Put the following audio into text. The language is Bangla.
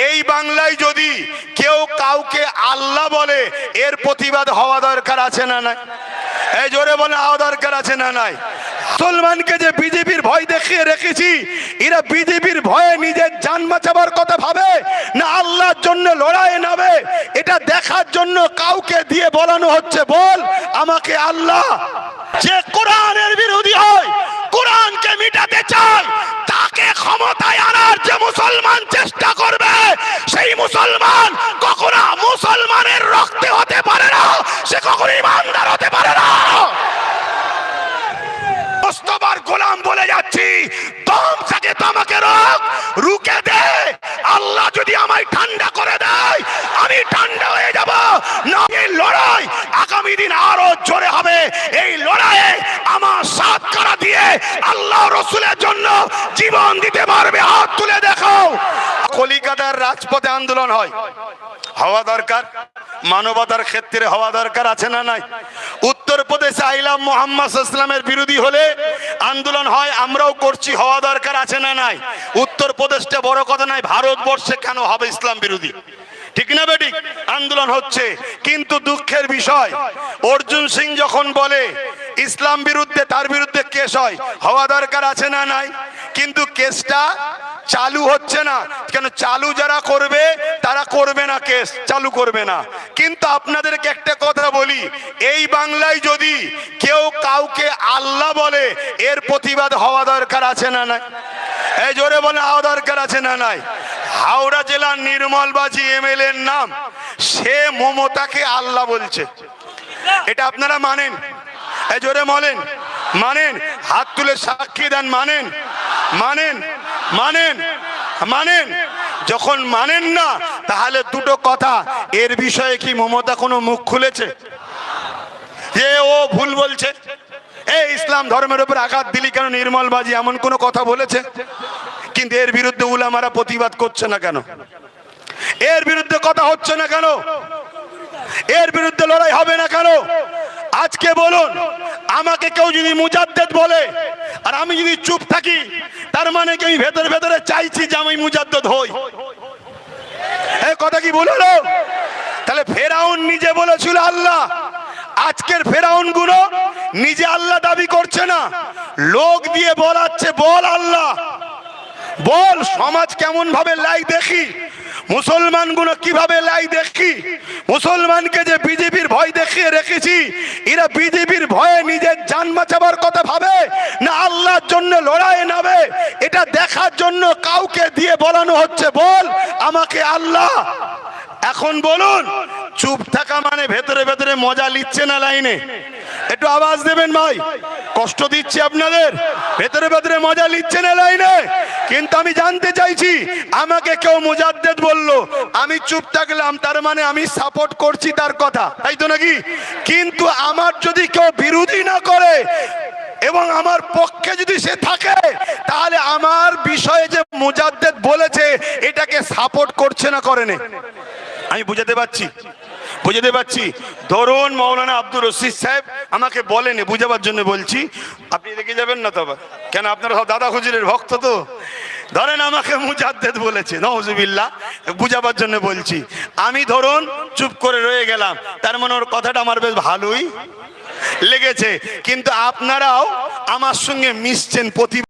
এই বাংলায় যদি কেউ কাউকে আল্লাহ বলে এর প্রতিবাদ হওয়া দরকার আছে না নাই? এই জোরে বলে হওয়া দরকার আছে না নাই? মুসলমানকে যে বিজেপির ভয় দেখিয়ে রেখেছি, এরা বিজেপির ভয়ে নিজের জান বাঁচাবার কথা ভাবে না আল্লাহর জন্য লড়াই নামে, এটা দেখার জন্য কাউকে দিয়ে বলানো হচ্ছে বল আমাকে আল্লাহ। যে কোরআনের বিরোধী হয়, কোরআনকে মিটাতে চায়, তাকে ক্ষমতায় আনার যে মুসলমান চেষ্টা করবে, সেই মুসলমান কখনো মুসলমানের রক্তে হতে পারে না, সে কখনো ইমানদার হতে পারে না। মোস্তফার গোলাম বলে যাচ্ছি, দম থেকে তোমাকে রুকে দে। আল্লাহ যদি আমায় ঠান্ডা করে দেয়, আমি ঠান্ডা হয়ে যাব না। এই লড়াই আগামী দিন আরো জোরে হবে। এই লড়াইয়ে আমার সাথ করা দিয়ে আল্লাহ রসুলের জন্য জীবন দিতে পারবে, হাত তুলে দেখো। কলিকাতার রাজপথে আন্দোলন হয়, হওয়া দরকার। মানবতার ক্ষেত্রে হওয়া দরকার আছে না নাই? উত্তরপ্রদেশে আইলাম মুহাম্মদ সাল্লাল্লাহু আলাইহি ওয়াসাল্লামের বিরোধী হলে আন্দোলন হয়, আমরাও করছি, হওয়া দরকার আছে না নাই? উত্তরপ্রদেশটা বড় কথা নাই, ভারতবর্ষে কেন হবে ইসলাম বিরোধী? ঠিক না বেঠিক? আন্দোলন হচ্ছে, কিন্তু দুঃখের বিষয় অর্জুন সিং যখন বলে ইসলাম বিরুদ্ধে, তার বিরুদ্ধে কেস হয়, হওয়া দরকার আছে না নাই? কিন্তু কেসটা চালু হচ্ছে না কেন? চালু যারা করবে তারা করবে না, কেস চালু করবে না। কিন্তু আপনাদেরকে একটা কথা বলি, এই বাংলায় যদি কেউ কাউকে আল্লাহ বলে এর প্রতিবাদ হওয়া দরকার আছে না নাই? এই জোরে বলে হওয়া দরকার আছে না নাই? হাওড়া জেলার নির্মলবাজি এমএলএর নাম, সে মমতাকে আল্লাহ বলছে, এটা আপনারা মানেন? এই জোরে বলেন মানেন? হাত তুলে সাক্ষী দেন, মানেন? মানেন? মানেন? মানেন? যখন মানেন না, তাহলে দুটো কথা, এর বিষয়ে কি মমতা কোনো মুখ খুলেছে যে ও ভুল বলছে? এই ইসলাম ধর্মের উপর আঘাত দিলি কেন নির্মলবাজি, এমন কোনো কথা বলেছে? কিন্তু এর বিরুদ্ধে উলামারা প্রতিবাদ করছে না কেন? এর বিরুদ্ধে কথা হচ্ছে না কেন? এর বিরুদ্ধে লড়াই হবে না কেন? আজকে বলুন, আমাকে কেউ যদি মুজাদ্দেদ বলে আর আমি যদি চুপ থাকি, তার মানে কি আমি ভেতরে ভেতরে চাইছি যে আমি মুজাদ্দেদ হই? এই কথা কি বলল? তাহলে ফেরাউন নিজে বলেছিল আল্লাহ, আজকের ফেরাউন গুলো নিজে আল্লাহ দাবি করছে না, লোক দিয়ে বলাচ্ছে বল আল্লাহ বল। সমাজ কেমন ভাবে লাই দেখি, মুসলমান গুলো কিভাবে লাই দেখি। মুসলমানকে যে বিজেপির ভয় দেখিয়ে রেখেছি, এরা বিজেপির ভয়ে নিজের জান বাঁচাবার কথা ভাবে না আল্লাহর জন্য লড়াই নামে, এটা দেখার জন্য কাউকে দিয়ে বলানো হচ্ছে বল আমাকে আল্লাহ। এখন বলুন, চুপ থাকা মানে ভেতরে ভেতরে মজা নিচ্ছে না লাইনে? একটু আওয়াজ দেবেন ভাই, কষ্ট দিচ্ছি আপনাদের, ভেতরে ভেতরে মজা নিচ্ছে না লাইনে? কিন্তু আমি জানতে চাইছি, আমাকে কেউ মুজাদ্দেদ বলল, আমি চুপ থাকলাম, তার মানে আমি সাপোর্ট করছি তার কথা, তাই তো নাকি? কিন্তু আমার যদি কেউ বিরোধী না করে এবং আমার পক্ষে যদি সে থাকে, তাহলে আমার বিষয়ে যে মুজাদ্দেদ বলেছে এটাকে সাপোর্ট করছে না করেনি? আমি বুঝাতে পারছি? বুঝাতে পারছি? ধরুন মৌলানা আব্দুর রশিদ সাহেব আমাকে বলেনি, বুঝাবার জন্য বলছি, আপনি দেখে যাবেন না তো? কেন, আপনারা সব দাদা হুজুরের ভক্ত তো। ধরেন আমাকে মুজাদ্দেদ বলেছে, নাউজুবিল্লাহ, বুঝাবার জন্য বলছি। আমি ধরুন চুপ করে রয়ে গেলাম, তার মানে ওর কথাটা আমার বেশ ভালোই লেগেছে। কিন্তু আপনারাও আমার সঙ্গে মিশছেন, প্রতি